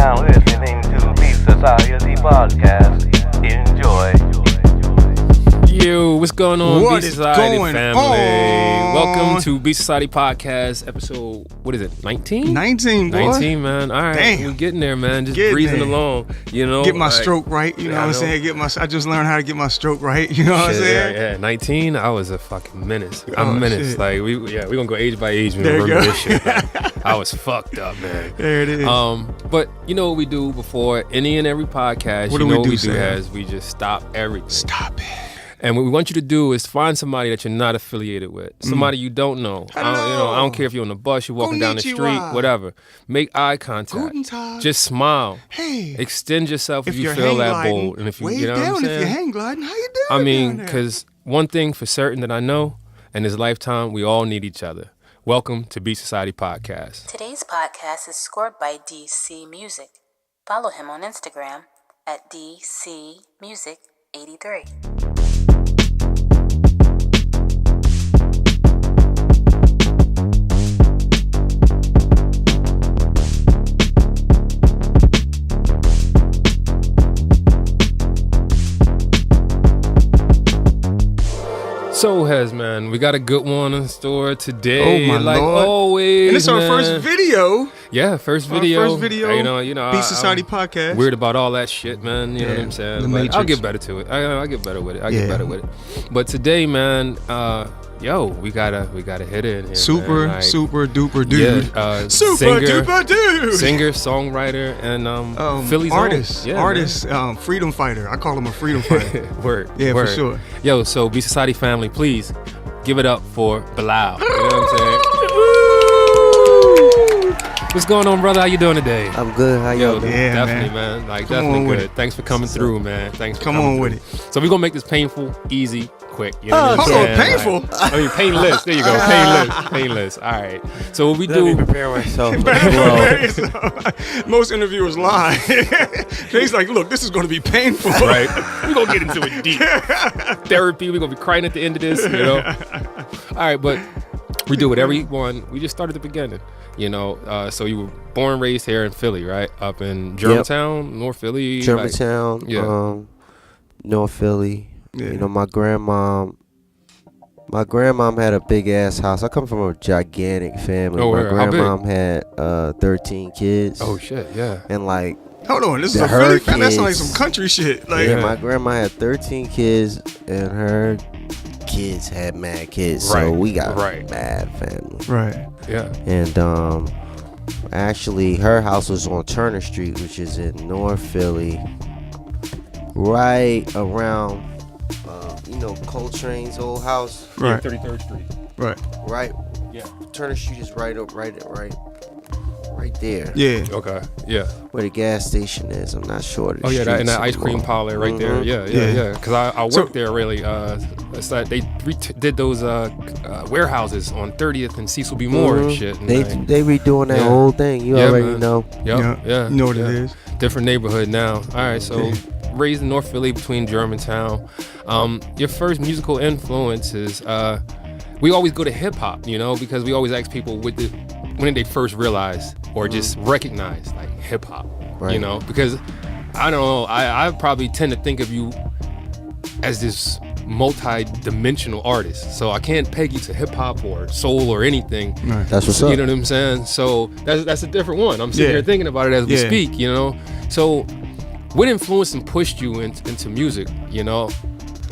now listening to Beat Society Podcast. Enjoy. Yo, what's going on, What Beat is Society going family? on? Welcome to Beat Society Podcast, episode, what is it, 19? 19, boy. 19, man. All right, Damn. we're getting there, man. Just Getting breezing there. along, you know. Get my like, stroke right, you know yeah, what I'm saying? I just learned how to get my stroke right, you know what I'm Shit, saying? yeah. 19, I was a fucking menace. I'm Oh, a menace. shit. Like, we're gonna go age by age and There you remember go. this shit. Like, I was fucked up, man. There it is. But you know what we do before any and every podcast? What you do know we do, what we do Sam? is we just stop everything. Stop it. And what we want you to do is find somebody that you're not affiliated with, somebody you don't know. I don't care if you're on the bus, you're walking down the street, Konnichiwa. whatever. Make eye contact. Guten Tag. Just smile. Hey. Extend yourself if you you're feel hang that gliding, bold, and if you, wave you know what down I'm saying. if you're hang gliding. How you doing? I mean, down there? because one thing for certain that I know, in this lifetime, we all need each other. Welcome to Beat Society Podcast. Today's podcast is scored by DC Music. Follow him on Instagram at DC Music 83. So, Hez, man, we got a good one in store today. Oh, my like Lord. always, And it's our man. first video. Yeah, first Our video. first video, You know, Beat Society I'm Podcast. Weird about all that shit, man. You know what Yeah, I'm saying? the But I'll Matrix. get better to it. I'll get better with it. Yeah. But today, man, we gotta hit it in here. Super, man. Like, super duper dude. Yeah, Super singer, duper dude. singer, songwriter, and Philly's own. artist, Yeah, artist, freedom fighter. I call him a freedom fighter. man. Word. Yeah, word. for sure. Yo, so Beat Society family, please give it up for Bilal. You know what I'm saying? What's going on, brother? How you doing today? I'm good. How Yo, y'all doing? Yeah, definitely, man. Like, Come on definitely with good. it. Thanks for coming through, man. Thanks for Come coming on through. with So we're gonna make this painful, easy, quick. You know Oh, what I'm Hold on, saying? painful? Like, I mean, painless. There you go. Painless. Painless. All right. So what we Let me do? prepare myself. Most interviewers lie. He's like, look, this is going to be painful. Right. We're gonna get into it deep. Therapy. We're gonna be crying at the end of this. You know. All right, but we do it every one. We just start at the beginning. You know. So you were born and raised here in Philly, right? Up in Germantown, North Philly. Germantown, yeah. North Philly. Yeah. You know, my grandmom had a big ass house. I come from a gigantic family. Oh, my where? How big? grandmom had 13 kids. Oh shit. Yeah. And like, Hold on, this is The a Philly her fan. That sounds like kids. some country shit. Like, yeah, my grandma had 13 kids, and her kids had mad kids. So Right, we got right. a mad family. right. Yeah. And actually, her house was on Turner Street, which is in North Philly, right around, Coltrane's old house. Right. 33rd Street. Right. Right, Yeah. Turner Street is right there, Yeah. Okay. Yeah. where the gas station is. I'm not sure. of the Oh yeah, that, and that streets ice cream anymore. parlor right there. Mhm. Yeah. Because I worked So- there really. It's like they did those warehouses on 30th and Cecil B. Moore and Mhm. shit. And They like, they redoing that Yeah. whole thing. You Yeah, already man. know. Yep, yeah. You know what yeah. it is. Different neighborhood now. All right, so Yeah. raised in North Philly between Germantown. Your first musical influences. We always go to hip hop, because we always ask people when did they first realize or just recognize like hip hop, Right. Because I don't know, I probably tend to think of you as this multi-dimensional artist, so I can't peg you to hip hop or soul or anything. Right. That's what's up. You know what I'm saying? So that's a different one. I'm sitting Yeah. here thinking about it as we Yeah. speak, So what influenced and pushed you into music,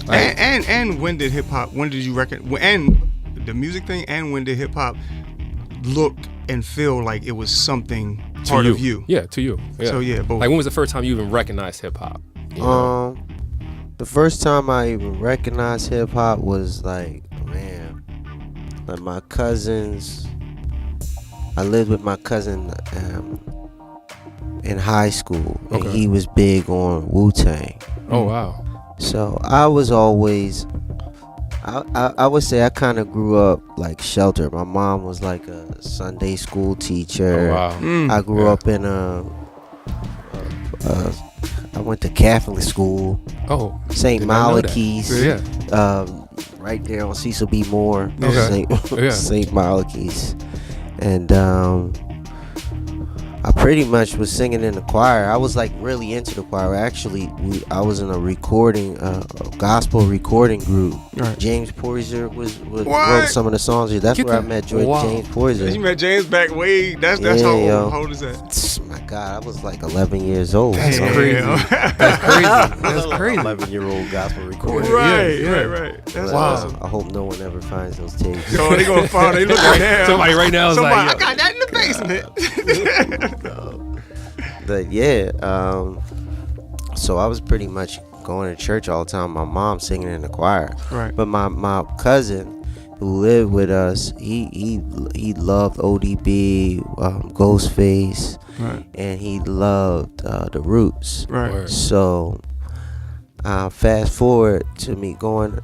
Like, And when did hip hop? When did you reckon? And the music thing. And when did hip hop look and feel like it was something to part of you? Yeah, to you. Yeah. So yeah, both. Like when was the first time you even recognized hip hop? The first time I even recognized hip hop was like my cousins. I lived with my cousin in high school, and Okay. he was big on Wu-Tang. Oh wow. So I was always, I would say I kind of grew up like sheltered. My mom was like a Sunday school teacher. Oh wow. I grew Yeah. up in I went to Catholic school, Oh. St. did not know that. Malachy's, Yeah. right there on Cecil B. Moore, Okay. Yeah. St. Malachy's. And I pretty much was singing in the choir. I was like really into the choir. Actually, I was in a recording, a gospel recording group. Right. James Poyser wrote What? some of the songs. That's Get where I the- met wow. James Poyser. You met James back way. That's Yeah, how yo. old. How old is that? My God, I was like 11 years old. That's so- crazy. That's crazy. That's crazy. 11-year-old gospel recorder. Right, Yeah. right. That's But, awesome. I hope no one ever finds those tapes. Yo, they gonna find. They looking down. Somebody right now is Somebody, like, I yo. got that in the basement. But yeah, so I was pretty much going to church all the time. My mom singing in the choir. Right. But my cousin who lived with us, he loved ODB, Ghostface, Right. and he loved the Roots. Right. Word. So fast forward to me going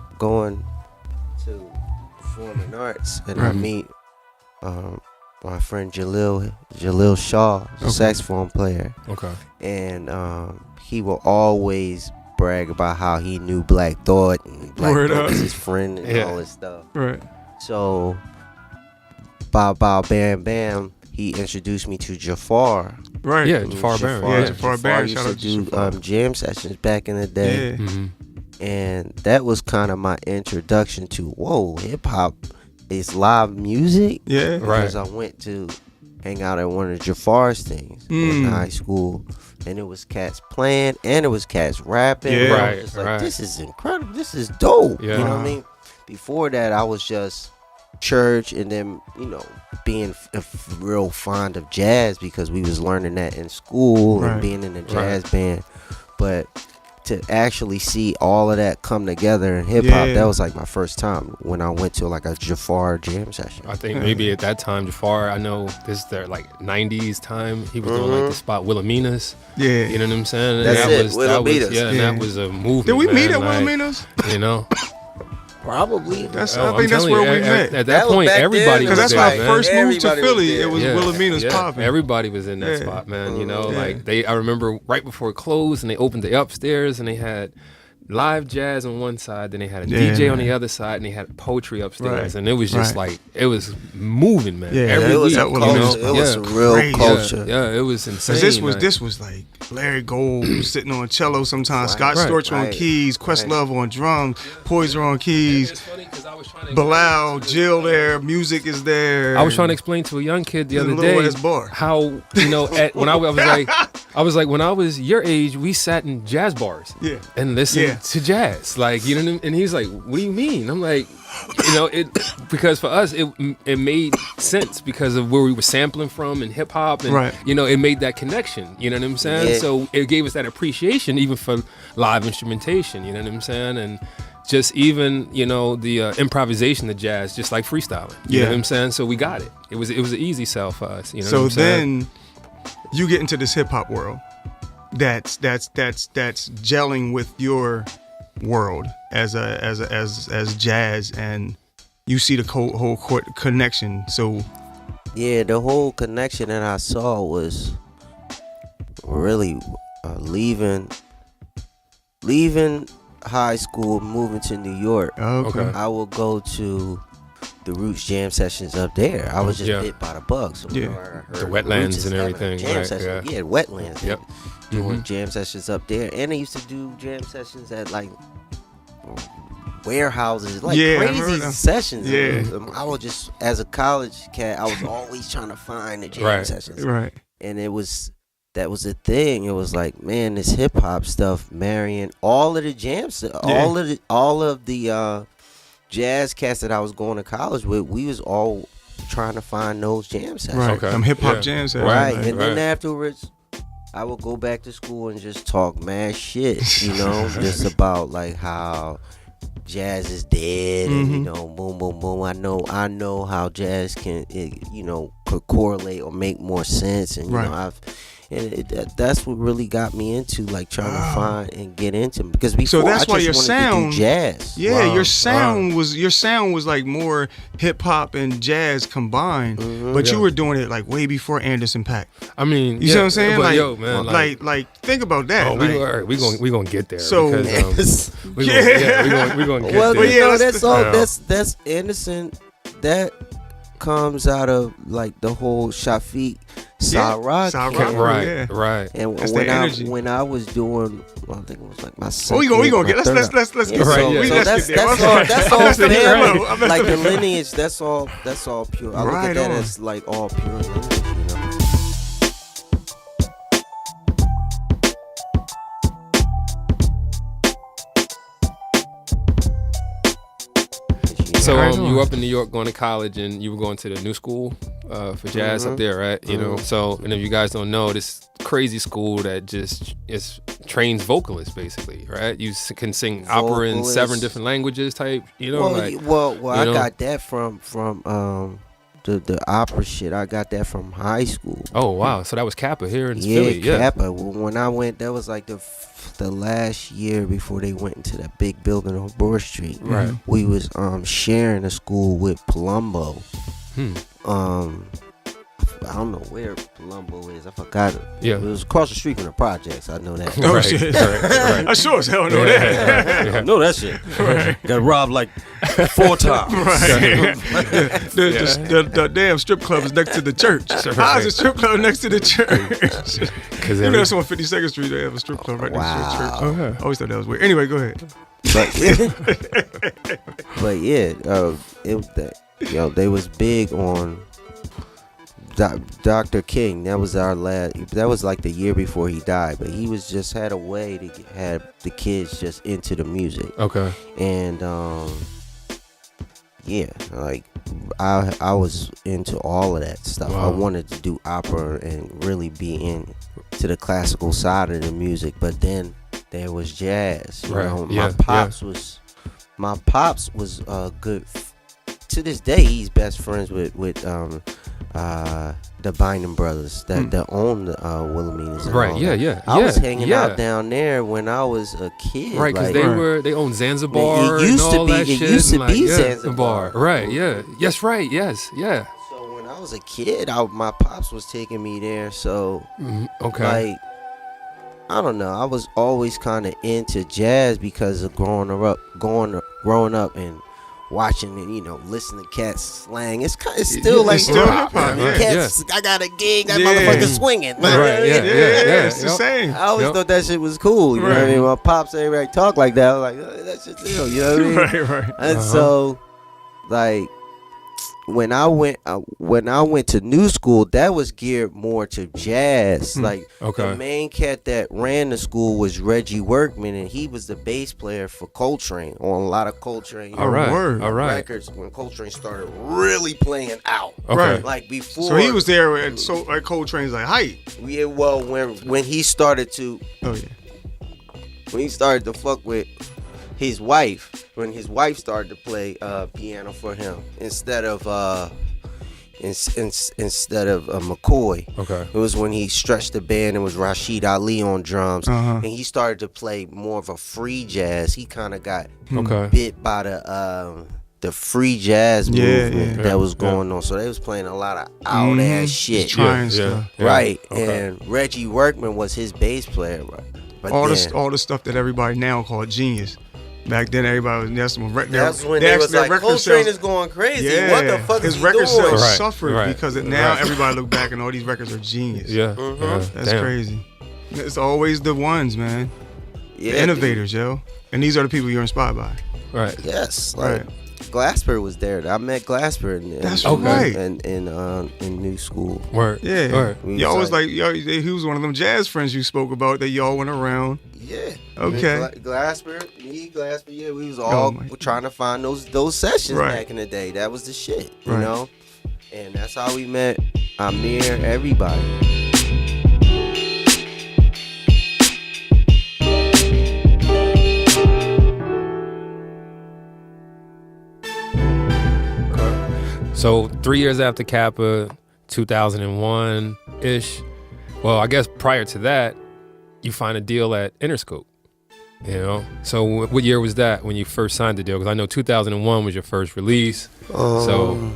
to performing arts, and I Right. meet my friend Jalil Shaw, Okay. saxophone player, Okay. and he will always brag about how he knew Black Thought and Black Word Thought up. was his friend and Yeah. all this stuff. Right. So, bow bow bam bam, he introduced me to Jafar. Right. Yeah, Jafar Baron. Yeah, Jafar Baron, used shout to out to do Jafar. jam sessions back in the day. Yeah. Mm-hmm. And that was kind of my introduction to, whoa, hip hop is live music. Yeah. Right. Because I went to hang out at one of Jafar's things in high school, and it was cats playing and it was cats rapping. Yeah. And I Right, was just like, right. this is incredible. This is dope. Yeah. You know what I mean? Before that, I was just church, and then being real fond of jazz because we was learning that in school Right. and being in the jazz band. But to actually see all of that come together in hip hop, Yeah. that was like my first time when I went to like a Jafar jam session. I think maybe at that time, Jafar, I know this is their like 90s time. He was doing like the spot Wilhelmina's. Yeah. You know what I'm saying? And That's that it, was, Wilhelmina's. yeah, and Yeah. that was a movement. Did we meet man, at like, Wilhelmina's? You know? Probably. That's. Oh, I I'm think that's telling where you, we met. At That that was point, back then, everybody Because was that's when there, I man. first moved to Everybody was Philly. there. It was Yeah, Wilhelmina's yeah. popping. Everybody was in that Yeah. spot, man. You know, Yeah. like I remember right before it closed, and they opened the upstairs, and they had live jazz on one side, then they had a Yeah, DJ on man. the other side, and they had poetry upstairs, Right. and it was just Right. like it was moving, man. Yeah, Every it was week, a you culture. know? It was yeah. some real Crazy. culture. Yeah, it was insane. Because like- this was like Larry Gold was sitting on cello sometimes, Right. Scott Right. Storch on Right. keys, Questlove on drums, Poyser on keys, It's funny 'cause I was trying to Bilal, Jill there, music is there. I was trying to explain to a young kid the It's a other little day ass bar. how when I was like when I was your age, we sat in jazz bars Yeah. and listened Yeah. to jazz, like you know. And he's like, "What do you mean?" I'm like, it because for us it made sense because of where we were sampling from and hip hop, and Right. it made that connection. You know what I'm saying? Yeah. So it gave us that appreciation even for live instrumentation. You know what I'm saying? And just even the improvisation of jazz, just like freestyling. You Yeah. know what I'm saying? So we got it. It was an easy sell for us. You know So what I'm saying? then you get into this hip hop world that's gelling with your world as jazz, and you see the whole connection. So Yeah, the whole connection that I saw was really leaving high school, moving to New York. okay. Okay. I will go to the Roots jam sessions up there. I was just Yeah. bit by the bug. So Yeah. I heard The wetlands Roots is and having a everything, Jam right, session. yeah. Yeah, wetlands. Yep. Doing Mhm. jam sessions up there, and they used to do jam sessions at like warehouses, like Yeah, I remember crazy them. sessions. Yeah. I was just, as a college cat, I was always trying to find the jam Right. sessions, Right. and that was the thing. It was like, man, this hip hop stuff marrying all of the jams, all of the jazz cats that I was going to college with. We was all trying to find those jam sessions. Right. Okay. Them hip hop Yeah. jams. Right. Right. And then Right. afterwards, I would go back to school and just talk mad shit, just about like how jazz is dead, and boom, boom, boom. I know how jazz can, could correlate or make more sense, and Right. that's what really got me into like trying to find and get into, because before that's I why just your wanted sound- to do jazz. Yeah, Wow. your sound was like more hip hop and jazz combined, but you Yeah. were doing it like way before Anderson .Paak. I mean, You see what I'm saying? But Like, yo, man, like think about that. oh, like, we gonna get there. So- because, we Yeah. we gonna get Well, there. yeah, let's- that's all. Yeah. That's Anderson. That comes out of like the whole Shafiq Sa-Rock. Sa-Rock. Right, Yeah. right. And That's their energy. when I was doing, well, I think it was like my Oh, second. we gonna get my third- let's Yeah, get Right, so, yeah. we so let's that's get there. that's all Let's get there. family. I'm Like the messing with lineage, that's all pure. I look Right at that on. as like all pure lineage, you know. So Right you on. were up in New York going to college, and you were going to the new school for jazz up there, right? You know. So, and if you guys don't know, this crazy school that just trains vocalists, basically, right? You can sing opera in 7 Vocalists. different languages, type. You know, Well, like well, I know? got that from the opera shit. I got that from high school. oh wow, so that was Kappa here in Yeah, Philly, yeah. Kappa. When I went, that was like the last year before they went into that big building on Broad Street. Right. We was sharing a school with Palumbo. I don't know where Palumbo is. I forgot it. Yeah. It was across the street from the projects. I know that. Oh Right, shit! right. I sure as hell know Yeah, that. yeah, I know that shit. Got robbed like 4 times. The damn strip club is next to the church. How is a strip club next to the church? Because You know, that's on 52nd Street. They have a strip club right next to the church. Okay. I always thought that was weird. Anyway, go ahead. But yeah, they was big on Dr. King. That was our last. That was like the year before he died. But he was just had a way to have the kids just into the music. Okay. And yeah, like I was into all of that stuff. Wow. I wanted to do opera and really be into the classical side of the music. But then there was jazz. You Right, know, yeah, my pops was good. To this day, he's best friends with the Bynum brothers that own the Wilhelmina's. and Right, all yeah, that. yeah. I was hanging yeah. out down there when I was a kid. Right, because like, they owned Zanzibar It used and to all be- that it shit. used to and be yeah, Zanzibar. Right, yeah. Yes, right, yes, yeah. So when I was a kid, my pops was taking me there. So Okay. like, I don't know. I was always kind of into jazz because of growing up and watching and listening to cats slang. It's still like It's still hip-hop. hip-hop, yeah. Cats, I got a gig. That Yeah. motherfucker swinging. Right, yeah. Yeah, it's the Yep. same. I always Yep. thought that shit was cool. You know what I Right. mean? My pops everybody talk like that. I was like, that shit's real. You know what I mean? Right, right. And so, like, when I went to new school, that was geared more to jazz. Like, Okay. the main cat that ran the school was Reggie Workman, and he was the bass player for Coltrane on a lot of Coltrane All right, word. all right. records when Coltrane started really playing out. Okay. Right. Like before. So he was there at Coltrane's like height. Yeah, well, when he started to Oh yeah. when he started to fuck with his wife, when his wife started to play piano for him instead of McCoy. Okay. It was when he stretched the band and was Rashid Ali on drums, and he started to play more of a free jazz. He kind of got Okay. bit by the free jazz movement yeah. that was going on. So they was playing a lot of out ass shit. Trying Yeah, stuff. yeah. Right, Okay. and Reggie Workman was his bass player. Right? But All then, the stuff that everybody now call genius. Back then, everybody was that's when they was their like, record Coltrane sales- is going crazy. Yeah, What the fuck his is he record doing? sales Right, suffered right, because now right. everybody look back and all these records are genius. Yeah. Mm-hmm. yeah. That's Damn. crazy. It's always the ones, man. Yeah, The innovators, yo. And these are the people you're inspired by. Right. dude. Yes, like Right. Glasper was there. I met Glasper That's right. in new school. Word. Yeah. Word. Y'all was like, he was one of them jazz friends you spoke about that y'all went around. Yeah. Okay. Glasper, yeah, we was all my- trying to find those sessions Right. back in the day. That was the shit, you Right. know? And that's how we met Amir, everybody. So 3 years after Kappa, 2001-ish. Well, I guess prior to that, you find a deal at Interscope. You know, so what year was that when you first signed the deal? Because I know 2001 was your first release. So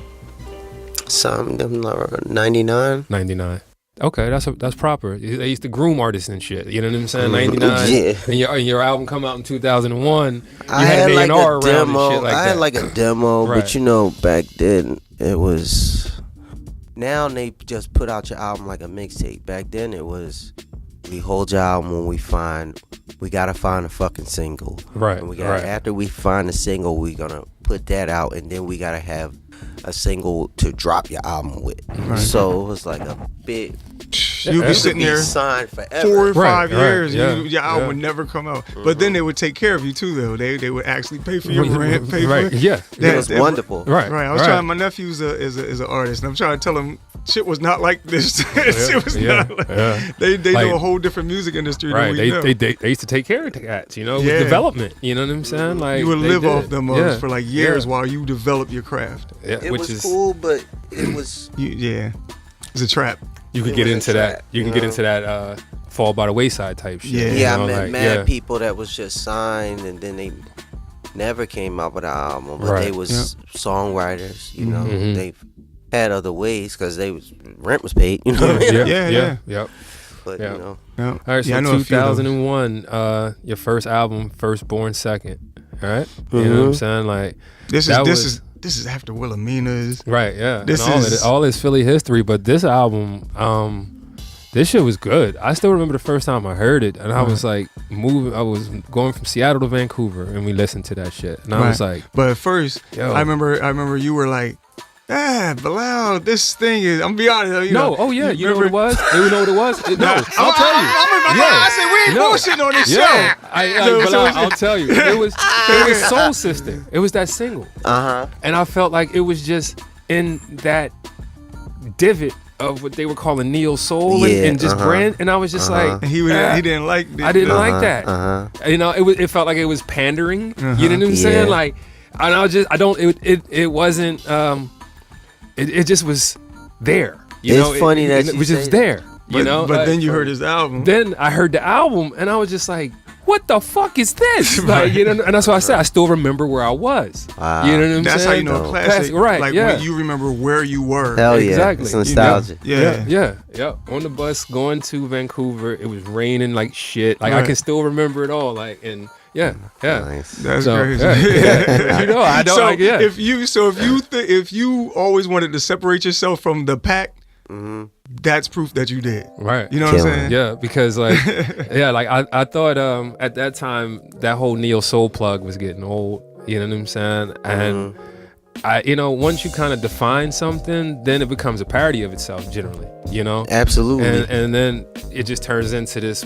Some 99. 99. Okay, that's proper. They used to groom artists and shit. You know what I'm saying? 99. Yeah. And your album come out in 2001. You I had had an like A&R a around and demo. shit like I that. had like a demo, Right. but you know, back then it was now they just put out your album like a mixtape. Back then it was, we hold your album when we gotta find a fucking single. Right. And we gotta, after we find a single, we gonna put that out, and then we gotta have a single to drop your album with. Right. So it was like a big. You'd be sitting there signed forever. 4 or 5 Right, years, yeah, your album would never come out. But then they would take care of you too, though. They would actually pay for your rent, pay right. for Yeah. It was wonderful. Right. Right. I was trying. My nephew's is an artist, and I'm trying to tell him shit was not like this. Shit was not like, They Like, know a whole different music industry Right. than we know. They used to take care of the cats, you know, with development. You know what I'm saying? Like You would they live did. off them Yeah. for like years Yeah. while you develop your craft. Yeah, It which was is cool, but it was. It's a trap. you could it get was a into that. trap, You you can get know? into that fall by the wayside type shit. Yeah. you Yeah, know, I met like, mad people that was just signed, and then they never came out with an album, but Right. they was songwriters. You know, Mhm. they had other ways because rent was paid. You know what I mean? Yeah. Yep. But Yeah. you know, Yeah. All right, so Yeah, I know a few of those. 2001, your first album, Firstborn Second. All right, you know what I'm saying? Like This that is after Wilhelmina's. right, yeah. This and is- all his Philly history, but this album, this shit was good. I still remember the first time I heard it, and I was like I was going from Seattle to Vancouver, and we listened to that shit, and I was like, But at first, Yo. I remember you were like, Bilal, this thing is. I'm gonna be honest. You know, you know what it was? You know what it was? No, I'll tell you. I said we ain't No. bullshitting on this Yeah, show. but I'll tell you, it was Soul Sister. It was that single, and I felt like it was just in that divot of what they were calling neo soul and just brand, and I was just like, And he didn't like. I didn't like that. You know, it felt like it was pandering. You know what I'm saying? Like, and it wasn't. It just was there. You It's know, funny that it you was say just that. there. You know, but like, then you heard his album. Then I heard the album, and I was just like, "What the fuck is this?" Like, you know, and that's why I said I still remember where I was. Wow. You know what I'm That's saying? how you know a classic, right? Like yeah. when you remember where you were. hell yeah, Exactly. it's nostalgia. Yeah. Yeah. On the bus going to Vancouver, it was raining like shit. Like I Right. can still remember it all. Like and yeah. Nice. That's So, crazy. yeah. You know, I don't so like yeah. if you always wanted to separate yourself from the pack, that's proof that you did. Right. You know what I'm Killing. saying? Yeah, because like like I thought at that time that whole neo soul plug was getting old. You know what I'm saying? And once you kind of define something, then it becomes a parody of itself generally. You know? Absolutely. And then it just turns into this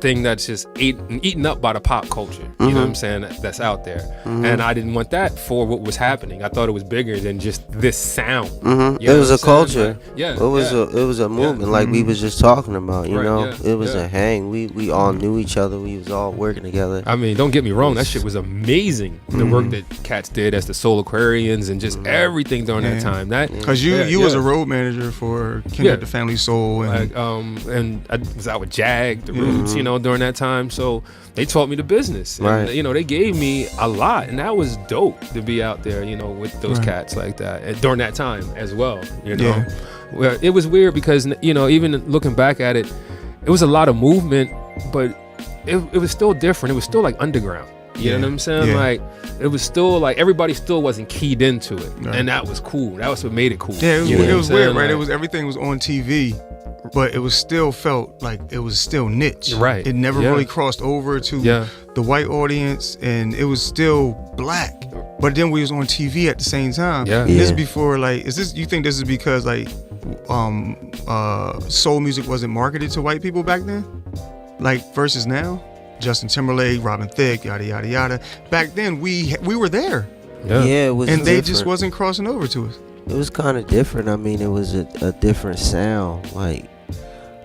thing that's just eaten up by the pop culture. You know what I'm saying? That's out there. And I didn't want that for what was happening. I thought it was bigger than just this sound. You know It was what a I'm culture. saying? Like, yeah. It was a movement like we was just talking about. You Right, know, yeah, it was yeah. a hang. We all knew each other. We was all working together. I mean, don't get me wrong. That shit was amazing. The work that cats did as the Soul Aquarians and just everything during that time. That Because you was a road manager for Kindred Yeah. the Family Soul and like and I was out with Jag, the Roots, during that time. So they taught me the business. And, Right. they gave me a lot, and that was dope to be out there, with those cats like that and during that time as well. Yeah. Well, it was weird because even looking back at it, it was a lot of movement, but it was still different. It was still like underground. You know what I'm saying? Yeah. Like it was still like everybody still wasn't keyed into it, Right. and that was cool. That was what made it cool. yeah, it was, You know it what was I'm weird, saying? right? Like, It was everything was on TV, but it was still felt like it was still niche. Right. It never Yeah. really crossed over to Yeah. the white audience, and it was still black. But then we was on TV at the same time. Yeah. And this Yeah. before you think this is because soul music wasn't marketed to white people back then? Like versus now? Justin Timberlake, Robin Thicke, yada yada yada. Back then we were there. Yeah, it was. And they different. just wasn't crossing over to us. It was kind of different. I mean, it was a different sound. Like,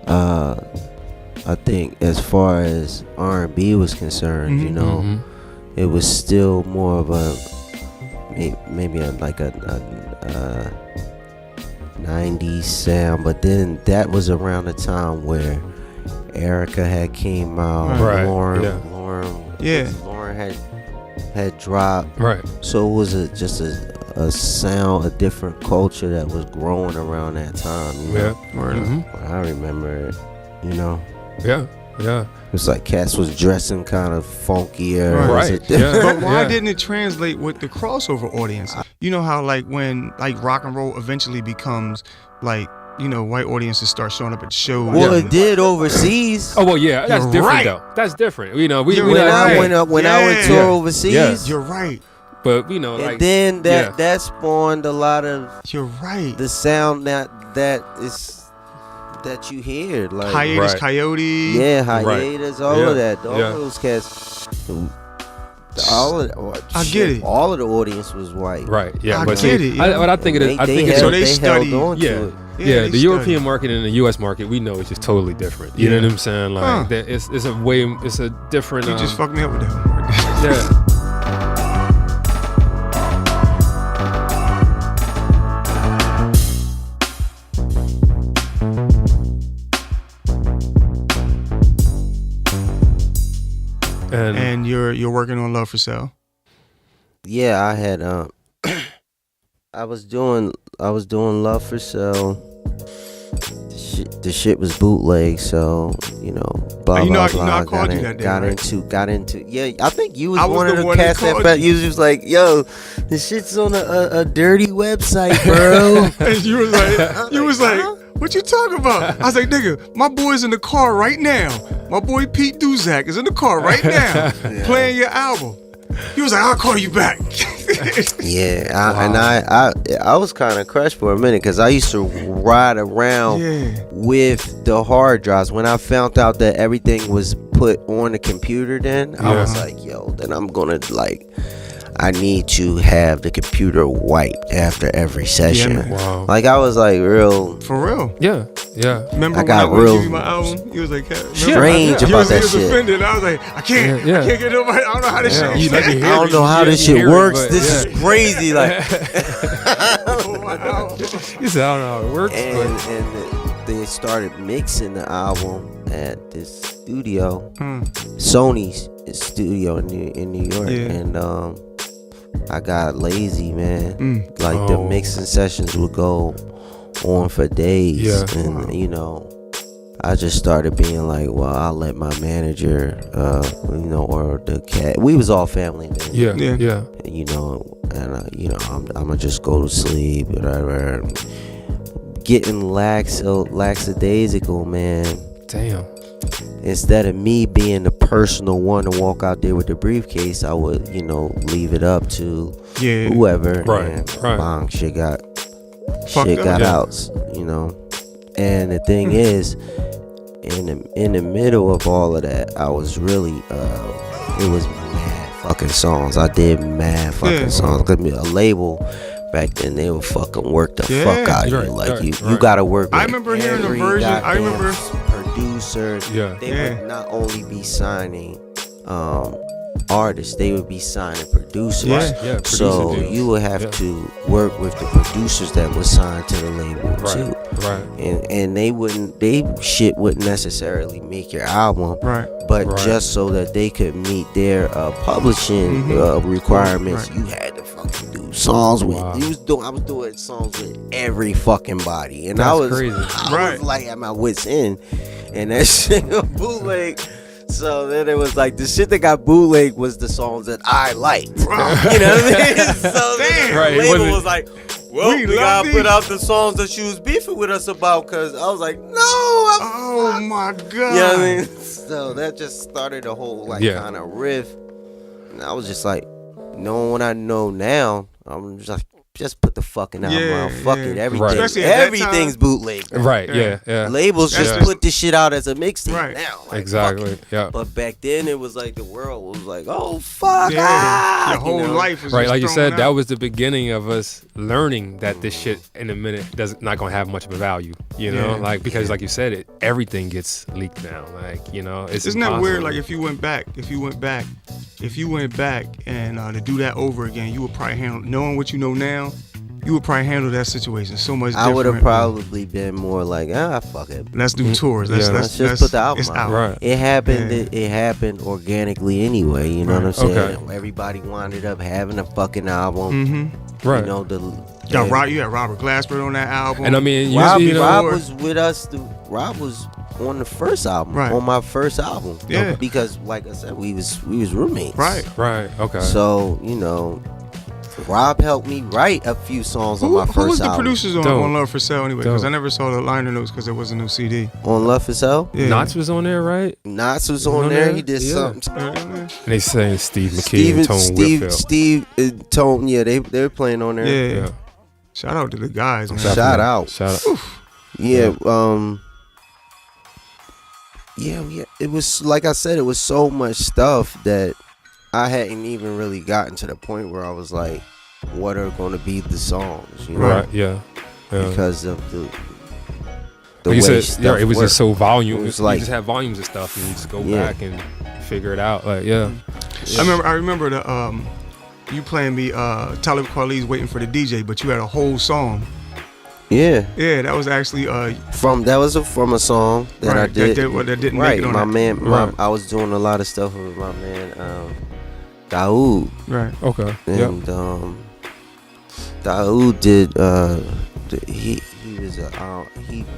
I think as far as R&B was concerned, Mhm. it was still more of a maybe like a 90s sound. But then that was around the time where Erica had came out, Right, Lauren, yeah. Lauren had dropped. Right. So it was just a sound, a different culture that was growing around that time. Yeah. Mhm. But I remember it, Yeah. Yeah. It's like cats was dressing kind of funkier. Right. Right, yeah. But why Yeah. didn't it translate with the crossover audience? you know how like when like rock and roll eventually becomes like, you know, white audiences start showing up at shows. Well, it did overseas. Oh well, yeah, that's You're different right. though. That's different. You know, we You're when not- I went up, when I went tour Yeah. overseas, You're right. but you know, and like then that spawned a lot of You're right. the sound that you hear, like Hiatus Right. Coyote. yeah, hiatus, all Yeah. of that, all Yeah. those cats. All of I get it. All of the audience was white. right, yeah. I but get see, it, yeah. what I think it is, I think it's So held, they study- held on yeah. to it. Yeah, they the study. European market and the U.S. market, we know it's just totally different. You know Yeah. what I'm saying? Like, Huh. it's a different. You just fucked me up with that one. Yeah. And you're working on Love for Sale. Yeah, I had I was doing Love for Sale. The shit was bootleg, so you know, blah You know, blah I blah. called you that day, Got into. Yeah, I think you was I was one of the the one that cats that called felt. you. You was like, yo, this shit's on a dirty website, bro. And you was like, what you talking about? I was like, nigga, my boy's in the car right now. My boy Pete Duzak is in the car right now playing your album. He was like, I'll call you back. Yeah, I was kind of crushed for a minute because I used to ride around with the hard drives. When I found out that everything was put on the computer, then I was like, yo, then I'm gonna like, I need to have the computer wiped after every session. man. Wow. Like I was like real For real. Yeah. Remember I when got I was real give you my album? He was like, strange he about was, that he was shit. offended. I was like, I can't get nobody. I don't know how this shit You is. let me hear I don't it. know how You this hear shit it, works. but This is crazy. Like, Oh, my album. You said I don't know how it works, and they started mixing the album at this studio, Hmm. Sony's studio in New York, Yeah. and I got lazy, man. Like the Oh. mixing sessions would go on for days, Yeah. and you know, I just started being like, well, I'll let my manager, you know, or the cat. We was all family then. Yeah. You know, and you know, I'm gonna just go to sleep, whatever. Getting lackadaisical, man. Damn. Instead of me being the personal one to walk out there with the briefcase, I would, you know, leave it up to whoever. Right, And right. bang, shit got Fucked up. out, you know. And the thing is, in the middle of all of that, I was really it was mad fucking songs. I did mad fucking songs. Cause a label back then, they would fucking work the fuck out of you. Right, Like right, you right. gotta work with I remember hearing the every version. I goddamn remember. producer. Yeah. They would not only be signing artists, they would be signing producers. Yeah, So producer deals. you would have to work with the producers that were signed to the label too. Right. And they shit wouldn't necessarily make your album, Right. but Right. just so that they could meet their publishing requirements, Right. you had to fucking do songs with. Wow. I was doing songs with every fucking body, and I That's was crazy. I was like at my wits end, and that shit got bootleg. So then it was like the shit that got bootleg was the songs that I liked. You know what I mean? So then the Right, it label wasn't- was like, well, We we love gotta put these. out the songs that she was beefing with us about, because I was like, no, Oh my God. you know what I mean? So that just started a whole like Yeah. kind of riff, and I was just like, knowing what I know now, I'm just put the fucking album Yeah, out. Fuck yeah. it, everything, Right. Especially at that everything's bootleg. Right. Yeah. Yeah. Labels That's just just- put this shit out as a mixtape Right. now. Like, fuck Exactly. it. Yeah. But back then it was like the world was like, oh fuck, Yeah. Your whole you know? life was Right, just like you thrown said, that out. was the beginning of us learning that this shit in a minute not gonna have much of a value, you know, Yeah. like because like you said, everything gets leaked now, like you know, it's Isn't that weird? impossible. Like if you went back and to do that over again, you would probably handle, knowing what you know now, you would probably handle that situation so much I different. would have probably been more like, fuck it. Let's do tours. Let's, Yeah. Let's just put the album it's out. Right. It happened. Yeah. It happened organically anyway. You know what I'm Right. saying? Okay. Everybody wound up having a fucking album. Mm-hmm. right. You know the. You had Robert Glasper on that album. And I mean, Rob, you know, Rob was with us. Rob was on the first album. Right. On my first album. Yeah. Because like I said, we was roommates. Right. right, okay, So you know, Rob helped me write a few songs on my first album. Who was the producers Dope. on Love for Sale anyway? Because Dope. I never saw the liner notes because there wasn't no CD. On Love for Sale? Yeah. Knots was on there, right? Knots was on there. He did Yeah. something. And they saying Steve McKee and Tone Whitfield. Steve, Tone, yeah, they were playing on there. Yeah. Shout out to the guys, man. Shout out. Shout out. Yeah, yeah, it was like I said, it was so much stuff that I hadn't even really gotten to the point where I was like, what are going to be the songs, you know? Right. Yeah. Because of the Like you way said, stuff it was worked. just so volume. It was you like- just have volumes of stuff, and you just go Yeah. back and figure it out. Like, yeah. I remember the you playing me Talib Kweli's Waiting for the DJ, but you had a whole song. Yeah, Yeah, that was actually from a song that right, I did. that didn't Right, make it on my that. man, Right. I was doing a lot of stuff with my man Daoud, Right. Okay. Yeah. and Daoud did he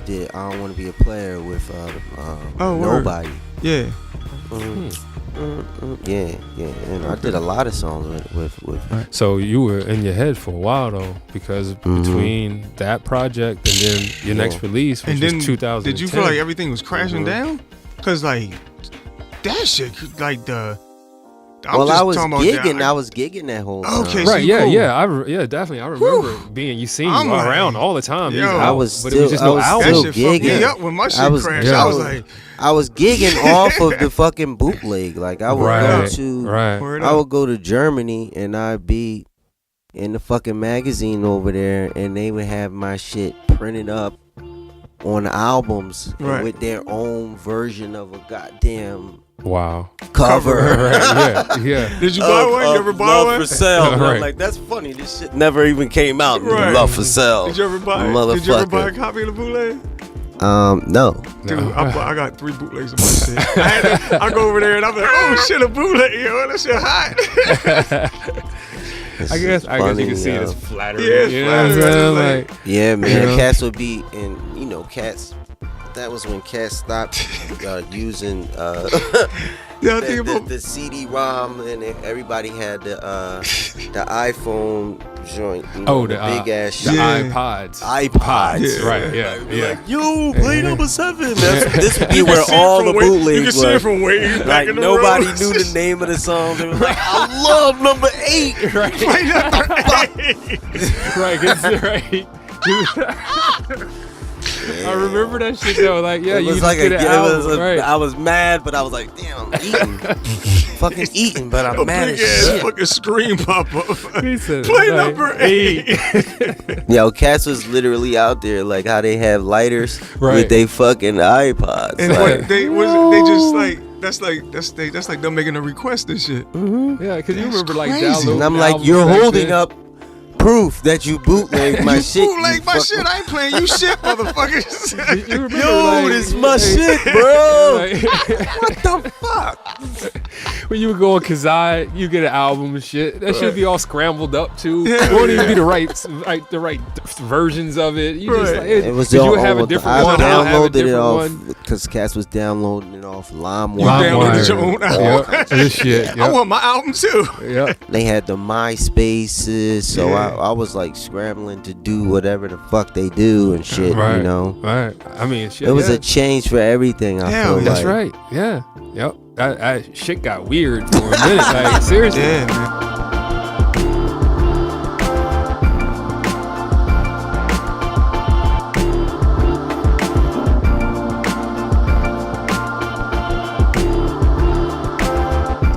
did I Don't Want to Be a Player with Oh, word. Nobody. Yeah. Yeah, and I did a lot of songs with So you were in your head for a while though, because between that project and then your next release, which And then was 2010. did you feel like everything was crashing down? Cause like that shit, like I was talking about gigging. that. I was gigging that whole time. Okay, so Right, you yeah, cool. yeah, definitely. I remember being you seen I'm you like, around all the time. yo, These I albums, was but it was just still- no I was album. That still shit fucked me gigging. up when my shit I was- crashed. yeah. I was like, I was gigging off of the fucking bootleg. Like I would go Right, to, right. word I up. would go to Germany and I'd be in the fucking magazine over there, and they would have my shit printed up on albums Right. with their own version of a goddamn Wow. cover. Right, yeah. Did you buy one? You ever buy Love one? for Sale. And Right. I'm like, that's funny. This shit never even came out. Right. Love for Sale. Did you ever buy? Did you ever buy a copy of the bootleg? No. Dude, I got 3 bootlegs of my shit. I go over there and I'm like, oh shit, a bootleg, yo, that shit hot. I guess you funny, can see it yo. as flattering. Yeah, it's you know what I'm flattering. saying? It's Like, Yeah, man. Yeah. Cats would be, and you know, cats. That was when cats stopped using Yeah, I think about the CD-ROM, and everybody had the iPhone joint. You know, the big ass the shit. Yeah. iPods. iPods. Yeah. Right, yeah. Yo, play number 7. This would be You can where see it all from the way- bootlegs You can see were. it from way back Like in the nobody road. knew the name of the song. They were like, I love number 8. Right. Play that. Right, it's right. I remember that shit though. Like, yeah, It you was just like get an album, right? I was mad, but I was like, damn, I'm eating. Fucking eating, but I'm A mad big as ass shit. fucking screen pop up. He said, Play like, number 8. Yo, Cats was literally out there, like how they have lighters Right. with they fucking iPods. And like, what, they just like that's like them making a request and shit. Yeah, because you remember like crazy. downloading and I'm like, albums you're back holding then. up proof that you bootleg my shit. Bootleg my shit. I ain't playing you shit, motherfuckers. You remember, Yo, like, this is my hey, shit, bro. like, What the fuck? when you would go on Kazaa, you get an album and shit. That should be all scrambled up too. It won't even be the right versions of it. You just Right. like, It was did all you have a over the- different I one? I'll have a downloaded it different off one. because Cats was downloading it off You LimeWire. downloaded your own album. Yep. This shit. I Yep. want my album too. Yep. They had the MySpaces, so Yeah. I was like scrambling to do whatever the fuck they do and shit, Right. you know. Right. I mean, shit. It was yeah. a change for everything. I Hell feel yeah. That's like. right. Yeah. Yep. Shit got weird for a minute. Like, seriously. Yeah, man.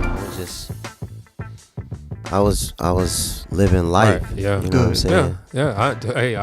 It was just, I was living life. Right, yeah. You know what I'm saying? Yeah. I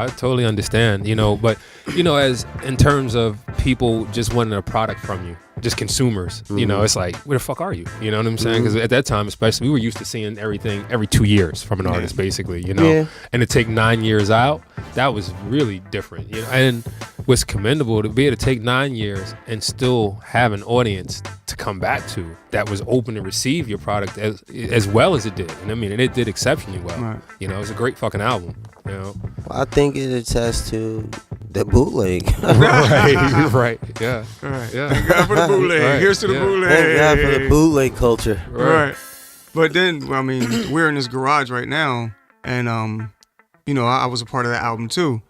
totally understand. You know, but you know, as in terms of people just wanting a product from you, just consumers. You know, it's like, where the fuck are you? You know what I'm saying? Because at that time, especially, we were used to seeing everything every 2 years from an artist, basically. You know, Yeah. and to take 9 years out, that was really different. You know, and what's commendable to be able to take 9 years and still have an audience to come back to that was open to receive your product as well as it did. And I mean, and it did exceptionally well. Right. You know, it was a great fucking album. You know, I think it attests to the bootleg. right, right, yeah, All right. yeah. Thank God for the bootleg. Right, Here's to the yeah. bootleg. Thank God for the bootleg culture. Right. But then, I mean, we're in this garage right now, and you know, I was a part of that album too,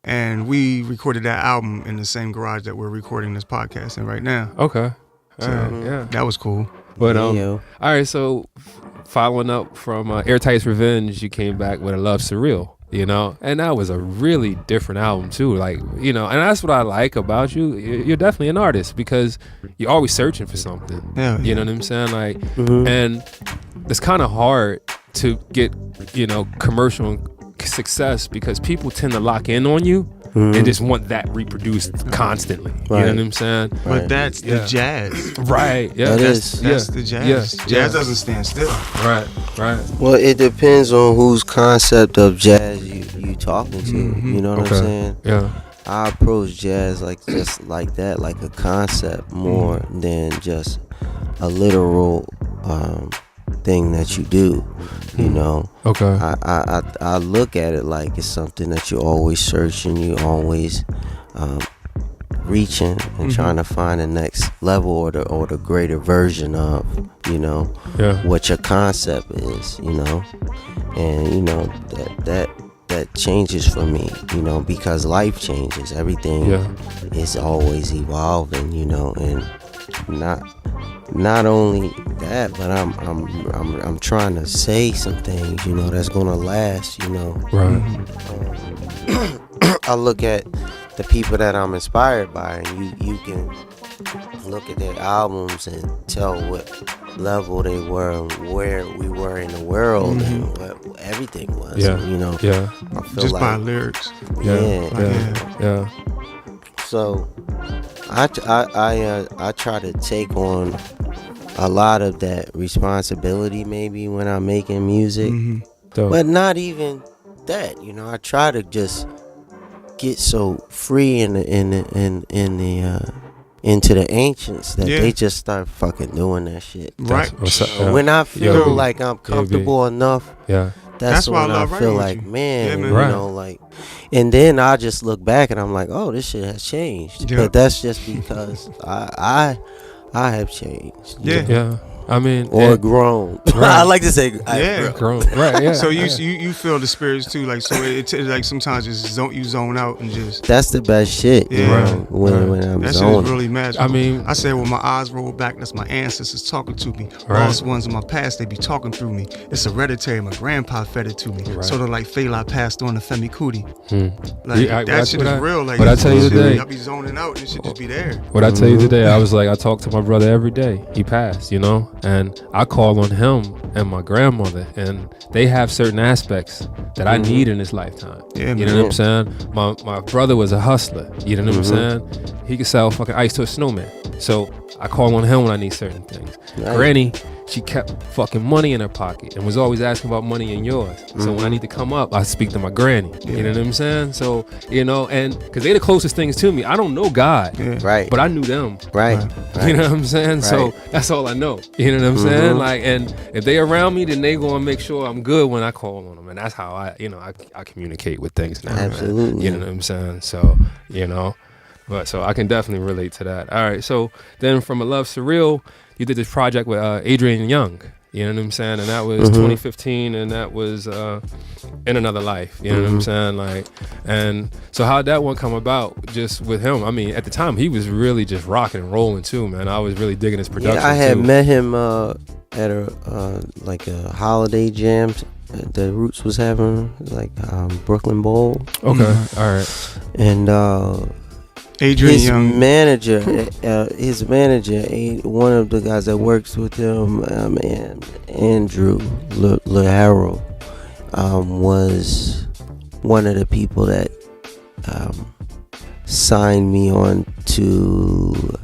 and we recorded that album in the same garage that we're recording this podcast in right now. Okay. All So right, yeah. that was cool. But Yeah. all right. So following up from Airtight's Revenge, you came back with A Love Surreal. You know, and that was a really different album too. Like, you know, and that's what I like about you. You're definitely an artist because you're always searching for something. Yeah, You know what I'm saying? Like, and it's kind of hard to get, you know, commercial success because people tend to lock in on you and just want that reproduced constantly. You know what I'm saying? But that's the jazz. Right. Yeah. That's the jazz. Yeah. Jazz doesn't stand still. Right. Well, it depends on whose concept of jazz you talking to. You know what I'm saying? Yeah. I approach jazz just like that, like a concept more than just a literal thing that you do. You know. Okay. I look at it like it's something that you're always searching, you always reaching and trying to find the next level or the greater version of, you know, what your concept is, you know. And you know that changes for me, you know, because life changes. Everything is always evolving, you know, and not only that, but I'm trying to say some things, you know, that's gonna last, you know. Right. I look at the people that I'm inspired by, and you can look at their albums and tell what level they were and where we were in the world and what everything was. You know. Yeah. I feel Just like, by lyrics. Yeah. So I try to take on a lot of that responsibility maybe when I'm making music, but not even that. You know, I try to just get so free into the ancients that they just start fucking doing that shit. Right. When I feel like I'm comfortable enough, that's why when I I love feel writing like, with you. man, Yeah, you man. know, like, and then I just look back and I'm like, oh, this shit has changed. Yeah. But that's just because I have changed. Yeah. Yeah. I mean, Or grown. I like to say Yeah. grown. Right. Yeah. So you feel the spirits too, like, so it's like sometimes you zone out and just. That's the best shit. You Yeah. know, when I'm That shit zoning. is really magical. I mean- I said when my eyes roll back, that's my ancestors talking to me. Right. Lost ones in my past, they be talking through me. It's hereditary. My grandpa fed it to me. Right. Sort of like Fela passed on to Femi Kuti. Like Yeah, that shit is real. Like, what I tell you today- I be zoning out and it should just be there. What I tell you today, I was like, I talk to my brother every day. He passed, you know, and I call on him and my grandmother, and they have certain aspects that I need in this lifetime. Yeah, you know what I'm saying? My brother was a hustler. You know what I'm saying? He could sell fucking ice to a snowman. So I call on him when I need certain things. Nice. Granny, she kept fucking money in her pocket and was always asking about money in yours. So when I need to come up, I speak to my granny. You know what I'm saying? So, you know, and because they the closest things to me. I don't know God, Right. but I knew them. Right. You know what I'm saying? So Right. that's all I know. You know what I'm saying? Like, and if they around me, then they gonna make sure I'm good when I call on them, and that's how I communicate with things now. man. Absolutely. You know what I'm saying? So, you know, but so I can definitely relate to that. All right. So then from A Love Surreal, you did this project with Adrian Young. You know what I'm saying? And that was 2015, and that was In Another Life. You know what I'm saying? Like, and so how'd that one come about? Just with him? I mean, at the time he was really just rocking and rolling too, man. I was really digging his production. Yeah, I had too. met him at a like a holiday jam the Roots was having, like Brooklyn Bowl. Okay, all right. And Adrian his Young. manager, one of the guys that works with him, Andrew Laharo, was one of the people that signed me on to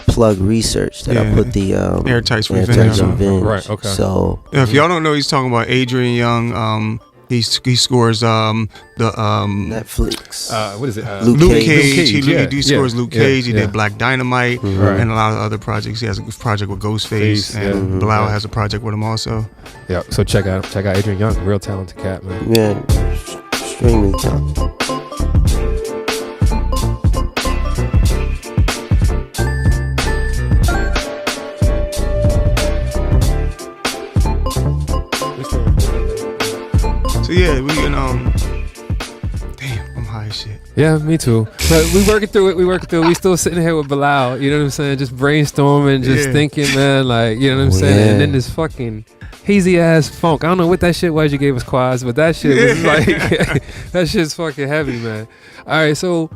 Plug Research that I put the Airtight's Airtight's Revenge. Revenge. Right, okay. So Yeah, if y'all don't know, he's talking about Adrian Young. He scores the Netflix. What is it? Luke Luke Cage. Cage. He yeah, scores Luke Cage. He yeah. did Black Dynamite Right. and a lot of other projects. He has a project with Ghostface, Face, and Bilal has a project with him also. Yeah. So check out Adrian Young, real talented cat, man. Yeah, extremely talented. So yeah, we and damn, I'm high as shit. Yeah, me too. But we working through it. We still sitting here with Bilal. You know what I'm saying? Just brainstorming, just thinking, man. Like, you know what I'm saying? Yeah. And then this fucking hazy ass funk. I don't know what that shit was you gave us, Quaz, but that shit was like, that shit's fucking heavy, man. All right, so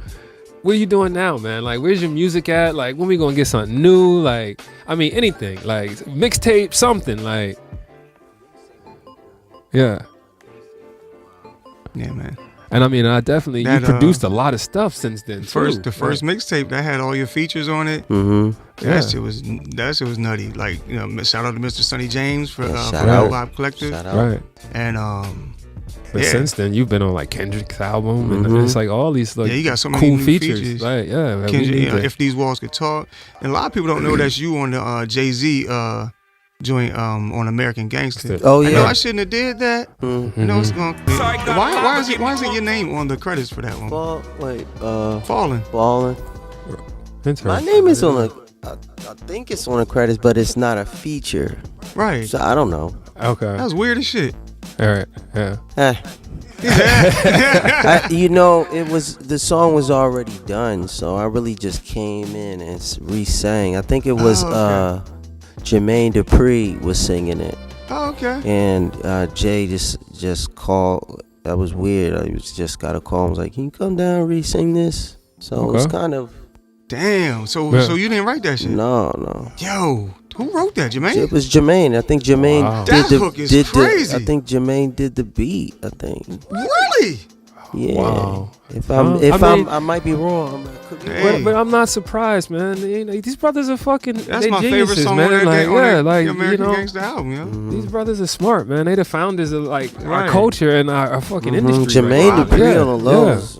what are you doing now, man? Like, where's your music at? Like, when we gonna get something new? Like, I mean, anything. Like, mixtape, something. Like, yeah. Yeah, man. And I mean, I definitely, you produced a lot of stuff since then, too. The first mixtape that had all your features on it. Mm-hmm. That shit was nutty. Like, you know, shout out to Mr. Sonny James for shout out. Bob Collective. Shout out. Right. And But since then, you've been on like Kendrick's album, and it's like all these like you got so many cool new features. Right? Yeah. Man, Kendrick, you know, If These Walls Could Talk. And a lot of people don't know that's you on the Jay-Z joint on American Gangster. Oh yeah. I know I shouldn't have did that. Mm-hmm. You know it's going. Why is it your name on the credits for that one? Falling. My name is on I think it's on the credits, but it's not a feature. Right. So I don't know. Okay. That was weird as shit. All right. Yeah. The song was already done, so I really just came in and re-sang. I think it was Jermaine Dupri was singing it. Oh, okay. And Jay just called. That was weird. I just got a call. I was like, "Can you come down and re-sing this?" So it was kind of. Damn. So you didn't write that shit? No. Yo, who wrote that, Jermaine? It was Jermaine. I think Jermaine That hook is crazy. I think Jermaine did the beat. I think. Really? Yeah. Wow. I might be wrong. But I'm not surprised, man. You know, these brothers are fucking. That's my geniuses, favorite song man. on that like, American you know, Gangster album. Yeah. These brothers are smart, man. They the founders of like our culture and our fucking industry. Jermaine Dupri on the lows.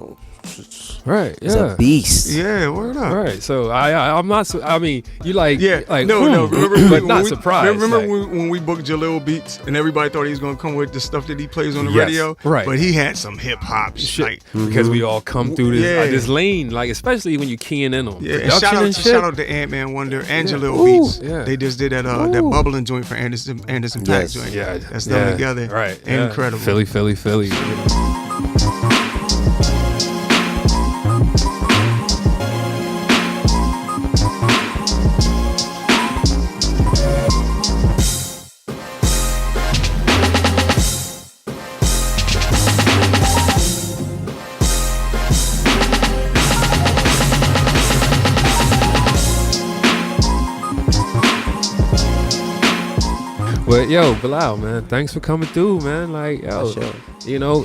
Right, He's a beast. Yeah, word up. Right, so I'm not. I mean, you like, no. Remember, but not surprised. Remember when we booked Jalil Beats and everybody thought he was gonna come with the stuff that he plays on the Yes, radio, right? But he had some hip hop shit because we all come through this lane, like especially when you keying in on production and shit. Shout out to Ant-Man Wonder and Jalil Beats. Yeah. They just did that bubbling joint for Anderson .Paak joint. Yeah, that's them together. Right, incredible. Philly. But yo, Bilal, man, thanks for coming through, man. Like, you know,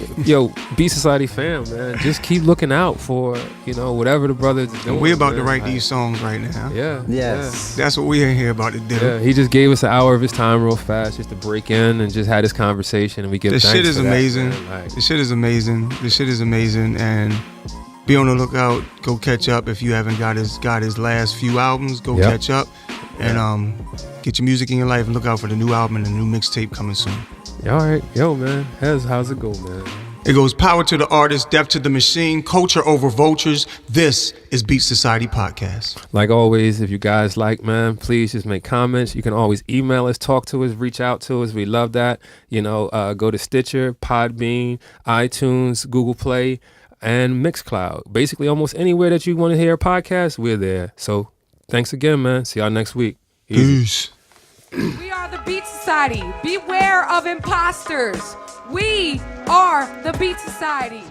Beat Society fam, man, just keep looking out for, whatever the brothers are doing. We're about to write these songs right now. Yeah. Yes. That's what we in here about to do. Yeah, he just gave us an hour of his time real fast just to break in and just had this conversation, and we give thanks for that. This shit is amazing, and be on the lookout. Go catch up if you haven't got his last few albums. Go catch up, and get your music in your life and look out for the new album and the new mixtape coming soon. All right, yo, man, how's it go, man? It goes power to the artist, depth to the machine, culture over vultures. This is Beat Society Podcast. Like always, if you guys like, man, please just make comments. You can always email us, talk to us, reach out to us. We love that. Go to Stitcher, Podbean, iTunes, Google Play, and Mixcloud. Basically, almost anywhere that you want to hear a podcast, we're there. So thanks again, man. See y'all next week. Easy. Peace. We are the Beat Society. Beware of imposters. We are the Beat Society.